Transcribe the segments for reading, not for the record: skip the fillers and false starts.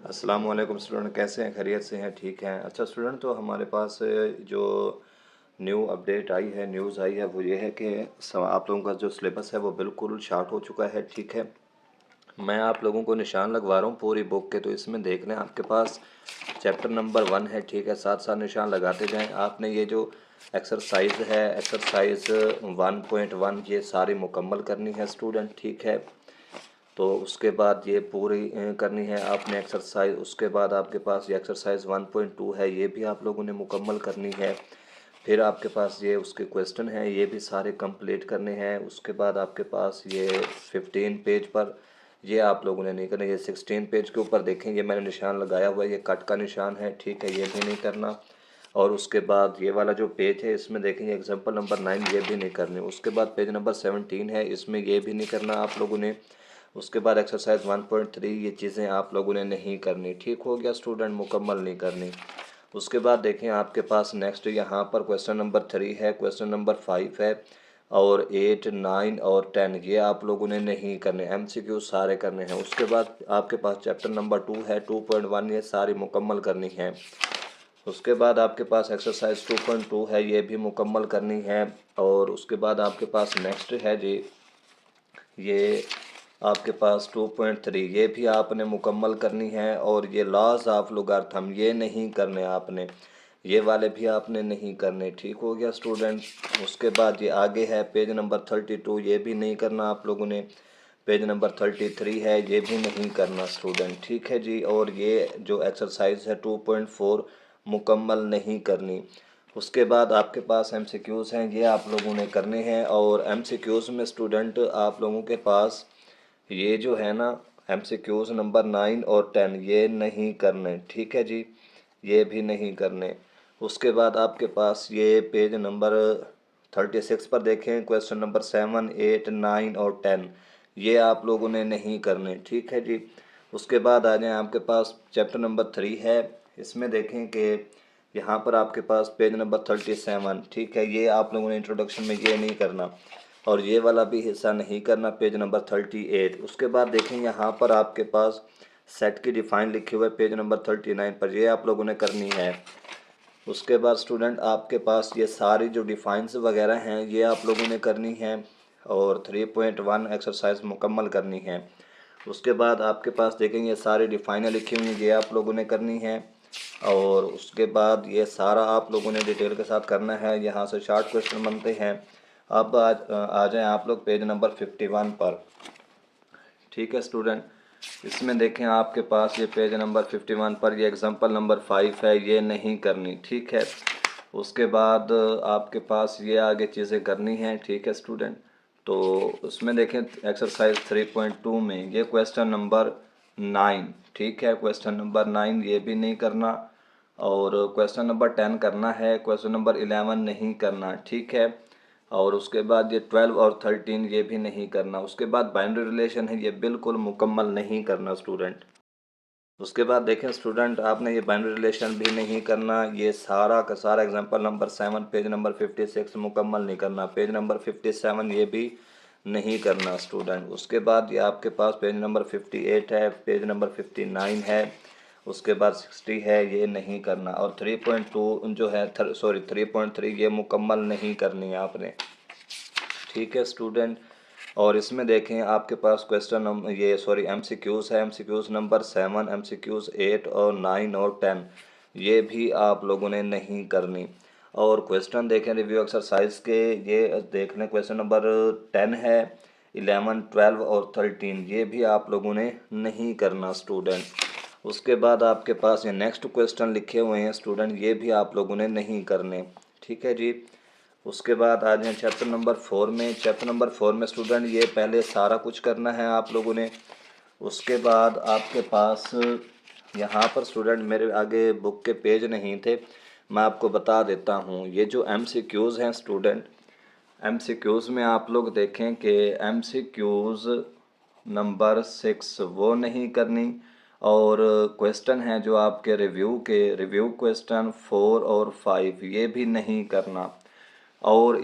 अस्सलाम वालेकुम स्टूडेंट, कैसे हैं? खैरियत से हैं? ठीक हैं? अच्छा स्टूडेंट, तो हमारे पास जो न्यू अपडेट आई है, न्यूज़ आई है, वो ये है कि आप लोगों का जो सिलेबस है वो बिल्कुल शार्ट हो चुका है। ठीक है, मैं आप लोगों को निशान लगवा रहा हूँ पूरी बुक के, तो इसमें देख लें आपके पास चैप्टर नंबर 1 है। ठीक है, साथ साथ निशान लगाते जाएं। आपने ये जो एक्सरसाइज है, एक्सरसाइज 1.1, ये सारी मुकम्मल करनी है स्टूडेंट। ठीक है, तो उसके बाद ये पूरी करनी है आपने एक्सरसाइज। उसके बाद आपके पास ये एक्सरसाइज 1.2 है, ये भी आप लोगों ने मुकम्मल करनी है। फिर आपके पास ये उसके क्वेश्चन हैं, ये भी सारे कंप्लीट करने हैं। उसके बाद आपके पास ये 15 पेज पर ये आप लोगों ने नहीं करना। ये 16 पेज के ऊपर देखें, ये मैंने निशान लगाया हुआ है, ये कट का निशान है। ठीक है, ये भी नहीं करना। और उसके बाद ये वाला जो पेज है, इसमें देखेंगे एग्जाम्पल नंबर 9, ये भी नहीं करनी। उसके बाद पेज नंबर 17 है, इसमें ये भी नहीं करना आप लोगों ने। उसके बाद एक्सरसाइज 1.3, ये चीज़ें आप लोगों ने नहीं करनी। ठीक हो गया स्टूडेंट, मुकम्मल नहीं करनी। उसके बाद देखें आपके पास नेक्स्ट यहाँ पर क्वेश्चन नंबर 3 है, क्वेश्चन नंबर 5 है, और 8, 9 और 10 ये आप लोगों ने नहीं करने, एमसीक्यू सारे करने हैं। उसके बाद आपके पास चैप्टर नंबर 2 है, 2.1, ये सारी मुकम्मल करनी है। उसके बाद आपके पास एक्सरसाइज 2.2 है, ये भी मुकम्मल करनी है। और उसके बाद आपके पास नेक्स्ट है जी, ये आपके पास 2.3, ये भी आपने मुकम्मल करनी है। और ये लॉज ऑफ लॉगरिथम ये नहीं करने आपने, ये वाले भी आपने नहीं करने। ठीक हो गया स्टूडेंट। उसके बाद ये आगे है पेज नंबर 32, ये भी नहीं करना आप लोगों ने। पेज नंबर 33 है, ये भी नहीं करना स्टूडेंट। ठीक है जी। और ये जो एक्सरसाइज है 2.4 मुकम्मल नहीं करनी। उसके बाद आपके पास एमसीक्यूज़ हैं, ये आप लोगों ने करने हैं। और एमसीक्यूज़ में स्टूडेंट आप लोगों के पास ये जो है ना, एमसीक्यूज़ नंबर 9 और 10 ये नहीं करने। ठीक है जी, ये भी नहीं करने। उसके बाद आपके पास ये पेज नंबर 36 पर देखें, क्वेश्चन नंबर 7, 8, 9 और 10 ये आप लोगों ने नहीं करने। ठीक है जी। उसके बाद आ जाएं, आपके पास चैप्टर नंबर 3 है, इसमें देखें कि यहाँ पर आपके पास पेज नंबर 37। ठीक है, ये आप लोगों ने इंट्रोडक्शन में ये नहीं करना, और ये वाला भी हिस्सा नहीं करना, पेज नंबर 38। उसके बाद देखें यहाँ पर आपके पास सेट की डिफाइन लिखे हुए पेज नंबर 39 पर, ये आप लोगों ने करनी है। उसके बाद स्टूडेंट आपके पास ये सारी जो डिफाइंस वगैरह हैं, ये आप लोगों ने करनी है। और 3.1 एक्सरसाइज मुकम्मल करनी है। उसके बाद आपके पास देखेंगे ये सारी डिफाइनें लिखी हुई हैं, ये आप लोगों ने करनी है। और उसके बाद ये सारा आप लोगों ने डिटेल के साथ करना है। यहाँ से शार्ट क्वेश्चन बनते हैं। अब आ जाएं आप लोग पेज नंबर 51 पर। ठीक है स्टूडेंट, इसमें देखें आपके पास ये पेज नंबर 51 पर ये एग्जांपल नंबर 5 है, ये नहीं करनी। ठीक है, उसके बाद आपके पास ये आगे चीज़ें करनी हैं। ठीक है स्टूडेंट, तो उसमें देखें एक्सरसाइज 3.2 में ये क्वेश्चन नंबर 9। ठीक है, क्वेश्चन नंबर 9 ये भी नहीं करना। और क्वेश्चन नंबर 10 करना है, क्वेश्चन नंबर 11 नहीं करना। ठीक है, और उसके बाद ये 12 और 13 ये भी नहीं करना। उसके बाद बाइनरी रिलेशन है, ये बिल्कुल मुकम्मल नहीं करना स्टूडेंट। उसके बाद देखें स्टूडेंट, आपने ये बाइनरी रिलेशन भी नहीं करना। ये सारा का सारा एग्जांपल नंबर 7 पेज नंबर 56 मुकम्मल नहीं करना। पेज नंबर 57 ये भी नहीं करना स्टूडेंट। उसके बाद ये आपके पास पेज नंबर 58 है, पेज नंबर 59 है, उसके बाद 60 है, ये नहीं करना। और 3.2 जो है, सॉरी 3.3 ये मुकम्मल नहीं करनी है आपने। ठीक है स्टूडेंट, और इसमें देखें आपके पास क्वेश्चन नंबर ये सॉरी एमसीक्यूज़ है, एमसीक्यूज़ नंबर 7, एमसीक्यूज़ 8 और 9 और 10 ये भी आप लोगों ने नहीं करनी। और क्वेश्चन देखें रिव्यू एक्सरसाइज के, ये देख लें क्वेश्चन नंबर 10 है, 11, 12 और 13 ये भी आप लोगों ने नहीं करना स्टूडेंट। उसके बाद आपके पास ये नेक्स्ट क्वेश्चन लिखे हुए हैं स्टूडेंट, ये भी आप लोगों ने नहीं करने। ठीक है जी। उसके बाद आ जाए चैप्टर नंबर 4 में। चैप्टर नंबर 4 में स्टूडेंट ये पहले सारा कुछ करना है आप लोगों ने। उसके बाद आपके पास यहाँ पर स्टूडेंट मेरे आगे बुक के पेज नहीं थे, मैं आपको बता देता हूँ। ये जो एमसीक्यूज़ हैं स्टूडेंट, एमसीक्यूज़ में आप लोग देखें कि एमसीक्यूज़ नंबर 6 वो नहीं करनी। और क्वेश्चन हैं जो आपके रिव्यू क्वेश्चन 4 और 5 ये भी नहीं करना। और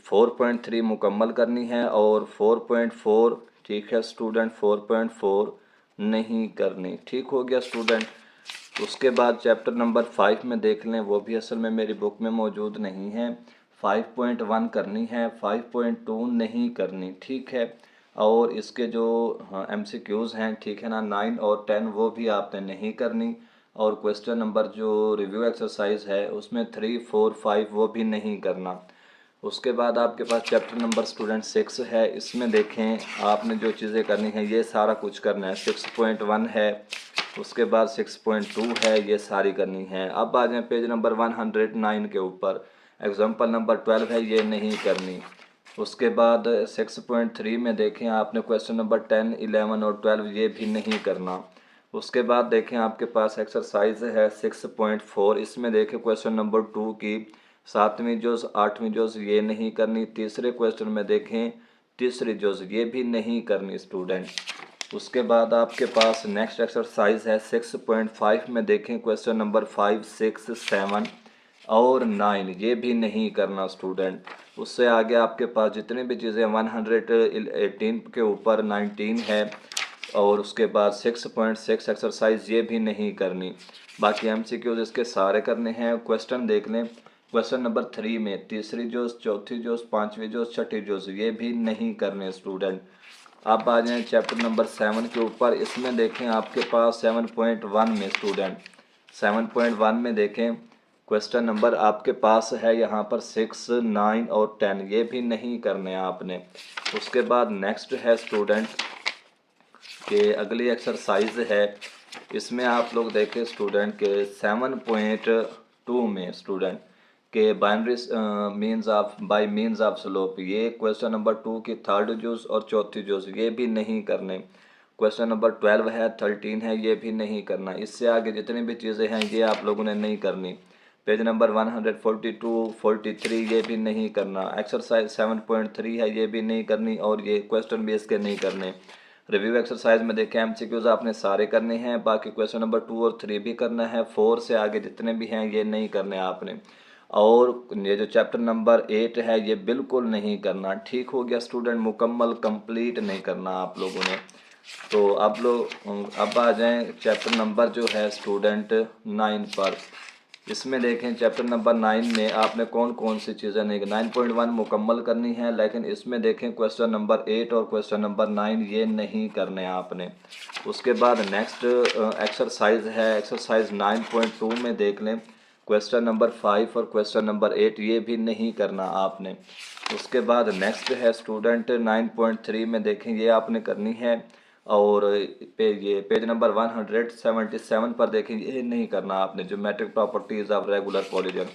4.3 मुकम्मल करनी है। और 4.4, ठीक है स्टूडेंट, 4.4 नहीं करनी। ठीक हो गया स्टूडेंट। उसके बाद चैप्टर नंबर 5 में देख लें, वो भी असल में मेरी बुक में मौजूद नहीं है। 5.1 करनी है, 5.2 नहीं करनी। ठीक है। और इसके जो MCQs हैं, ठीक है ना, 9 और 10 वो भी आपने नहीं करनी। और क्वेश्चन नंबर जो रिव्यू एक्सरसाइज है उसमें 3, 4, 5 वो भी नहीं करना। उसके बाद आपके पास चैप्टर नंबर स्टूडेंट 6 है। इसमें देखें आपने जो चीज़ें करनी है ये सारा कुछ करना है। 6.1 है, उसके बाद 6.2 है, ये सारी करनी है। अब आ जाए पेज नंबर 109 के ऊपर। एग्जाम्पल नंबर 12 है, ये नहीं करनी। उसके बाद 6.3 में देखें आपने क्वेश्चन नंबर 10, 11 और 12 ये भी नहीं करना। उसके बाद देखें आपके पास एक्सरसाइज है 6.4। इसमें देखें क्वेश्चन नंबर 2 की 7वीं जोज 8वीं जोज ये नहीं करनी। तीसरे क्वेश्चन में देखें तीसरी जोज ये भी नहीं करनी स्टूडेंट। उसके बाद आपके पास नेक्स्ट एक्सरसाइज है 6.5 में देखें क्वेश्चन नंबर 5, 6, 7 और 9 ये भी नहीं करना स्टूडेंट। उससे आगे आपके पास जितनी भी चीज़ें 118 के ऊपर 19 है। और उसके बाद 6.6 एक्सरसाइज ये भी नहीं करनी। बाकी MCQs इसके सारे करने हैं। क्वेश्चन देख लें, क्वेश्चन नंबर 3 में तीसरी जोश, चौथी जोश, पाँचवीं जोश, छठी जोश ये भी नहीं करने स्टूडेंट। अब आ जाएँ चैप्टर नंबर 7 के ऊपर। इसमें देखें आपके पास 7.1 में स्टूडेंट 7.1 में देखें क्वेश्चन नंबर आपके पास है यहाँ पर 6, 9 और 10 ये भी नहीं करने आपने। उसके बाद नेक्स्ट है स्टूडेंट कि अगली एक्सरसाइज है। इसमें आप लोग देखें स्टूडेंट के 7.2 में स्टूडेंट के binary means of bye means of slope ये क्वेश्चन नंबर 2 की थर्ड जूस और चौथी जूस ये भी नहीं करने। क्वेश्चन नंबर 12 है, 13 है, ये भी नहीं करना। इससे आगे जितनी भी चीज़ें हैं ये आप लोगों ने नहीं करनी। पेज नंबर 142, 43 ये भी नहीं करना। एक्सरसाइज 7.3 है, ये भी नहीं करनी और ये क्वेश्चन भी इसके नहीं करने। रिव्यू एक्सरसाइज में देखें MCQs आपने सारे करने हैं। बाकी क्वेश्चन नंबर 2 और 3 भी करना है। 4 से आगे जितने भी हैं ये नहीं करने आपने। और ये जो चैप्टर नंबर 8 है ये बिल्कुल नहीं करना। ठीक हो गया स्टूडेंट, मुकम्मल कंप्लीट नहीं करना आप लोगों ने। तो अब आ जाएं चैप्टर नंबर जो है स्टूडेंट 9 पर। इसमें देखें चैप्टर नंबर 9 में आपने कौन कौन सी चीज़ें नहीं 9.1 मुकम्मल करनी है। लेकिन इसमें देखें क्वेश्चन नंबर 8 और क्वेश्चन नंबर 9 ये नहीं करने आपने। उसके बाद नेक्स्ट एक्सरसाइज है एक्सरसाइज 9.2 में देख लें क्वेश्चन नंबर 5 और क्वेश्चन नंबर 8 ये भी नहीं करना आपने। उसके बाद नेक्स्ट है स्टूडेंट 9.3 में देखें ये आपने करनी है। और ये पेज नंबर 177 पर देखें ये नहीं करना आपने, geometric properties of regular polygon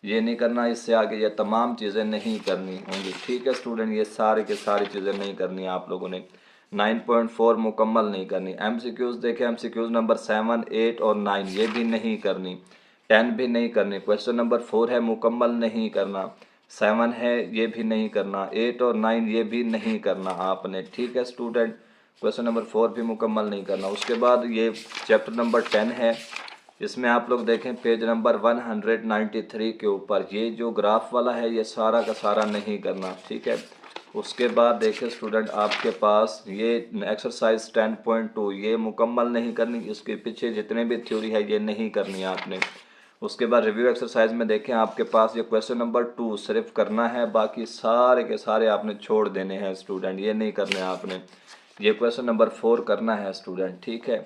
ये नहीं करना। इससे आगे ये तमाम चीज़ें नहीं करनी होंगी। ठीक है स्टूडेंट, ये सारी के सारी चीज़ें नहीं करनी आप लोगों ने। 9.4 मुकम्मल नहीं करनी। MCQs देखें MCQs नंबर 7, 8 और 9 ये भी नहीं करनी। 10 भी नहीं करनी। क्वेश्चन नंबर 4 है मुकम्मल नहीं करना। 7 है ये भी नहीं करना। 8 और 9 ये भी नहीं करना आपने। ठीक है स्टूडेंट, क्वेश्चन नंबर 4 भी मुकम्मल नहीं करना। उसके बाद ये चैप्टर नंबर 10 है। इसमें आप लोग देखें पेज नंबर 193 के ऊपर ये जो ग्राफ वाला है ये सारा का सारा नहीं करना। ठीक है। उसके बाद देखें स्टूडेंट आपके पास ये एक्सरसाइज 10.2 ये मुकम्मल नहीं करनी। इसके पीछे जितने भी थ्योरी है ये नहीं करनी आपने। उसके बाद रिव्यू एक्सरसाइज में देखें आपके पास ये क्वेश्चन नंबर 2 सिर्फ करना है, बाकी सारे के सारे आपने छोड़ देने हैं स्टूडेंट, ये नहीं करने आपने। ये क्वेश्चन नंबर 4 करना है स्टूडेंट। ठीक है।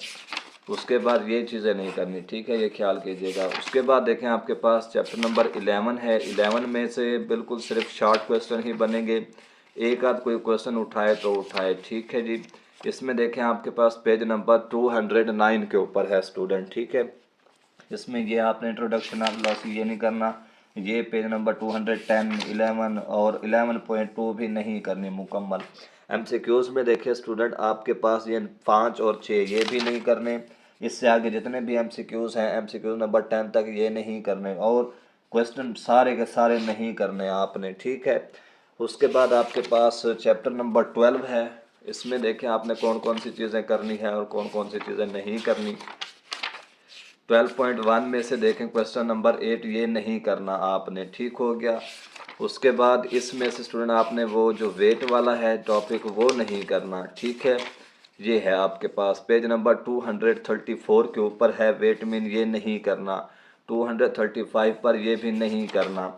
उसके बाद ये चीज़ें नहीं करनी। ठीक है, ये ख्याल कीजिएगा। उसके बाद देखें आपके पास चैप्टर नंबर 11 है। 11 में से बिल्कुल सिर्फ शॉर्ट क्वेश्चन ही बनेंगे। एक आध कोई क्वेश्चन उठाए तो उठाए। ठीक है जी। इसमें देखें आपके पास पेज नंबर 209 के ऊपर है स्टूडेंट। ठीक है। इसमें ये आपने इंट्रोडक्शन ऑफ लॉस ये नहीं करना। ये पेज नंबर 210, 11 और 11.2 भी नहीं करनी मुकम्मल। MCQs में देखें स्टूडेंट आपके पास ये 5 और 6 ये भी नहीं करने। इससे आगे जितने भी MCQs हैं MCQ नंबर 10 तक ये नहीं करने और क्वेश्चन सारे के सारे नहीं करने आपने। ठीक है। उसके बाद आपके पास चैप्टर नंबर 12 है। इसमें देखें आपने कौन कौन सी चीज़ें करनी है और कौन कौन सी चीज़ें नहीं करनी। 12.1 में से देखें क्वेश्चन नंबर 8 ये नहीं करना आपने। ठीक हो गया। उसके बाद इसमें से स्टूडेंट आपने वो जो वेट वाला है टॉपिक वो नहीं करना। ठीक है। ये है आपके पास पेज नंबर 234 के ऊपर है वेट मीन, ये नहीं करना। 235 पर ये भी नहीं करना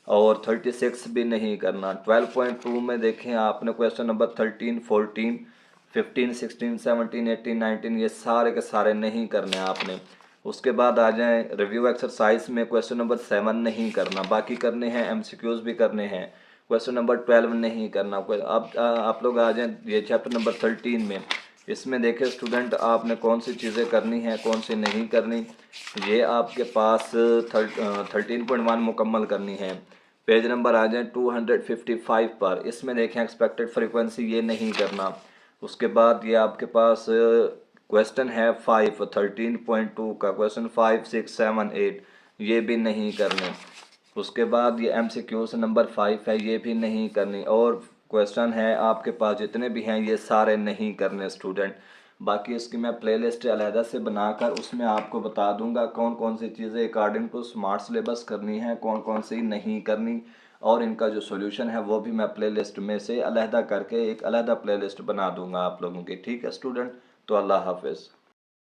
और 36 भी नहीं करना। 12.2 में देखें आपने क्वेश्चन नंबर 13, 14, 15, 16, 17, 18, 19 ये सारे के सारे नहीं करने आपने। उसके बाद आ जाएं रिव्यू एक्सरसाइज में क्वेश्चन नंबर 7 नहीं करना, बाकी करने हैं, एमसीक्यूज भी करने हैं। क्वेश्चन नंबर 12 नहीं करना। अब आप लोग आ जाएं ये चैप्टर नंबर 13 में। इसमें देखें स्टूडेंट आपने कौन सी चीज़ें करनी है कौन सी नहीं करनी। ये आपके पास 13.1 मुकम्मल करनी है। पेज नंबर आ जाए 255 पर। इसमें देखें एक्सपेक्टेड फ्रीक्वेंसी ये नहीं करना। उसके बाद ये आपके पास क्वेश्चन है 5 13.2 का क्वेश्चन 5, 6, 7, 8 ये भी नहीं करने। उसके बाद ये MCQ से नंबर 5 है, ये भी नहीं करनी। और क्वेश्चन है आपके पास जितने भी हैं ये सारे नहीं करने स्टूडेंट। बाकी इसकी मैं प्लेलिस्ट अलहदा से बनाकर उसमें आपको बता दूंगा कौन कौन सी चीज़ें अकॉर्डिंग टू स्मार्ट सिलेबस करनी है, कौन कौन सी नहीं करनी। और इनका जो सॉल्यूशन है वो भी मैं प्लेलिस्ट में से अलहदा करके एक अलहदा प्लेलिस्ट बना दूंगा आप लोगों की। ठीक है स्टूडेंट, तो अल्लाह हाफिज़।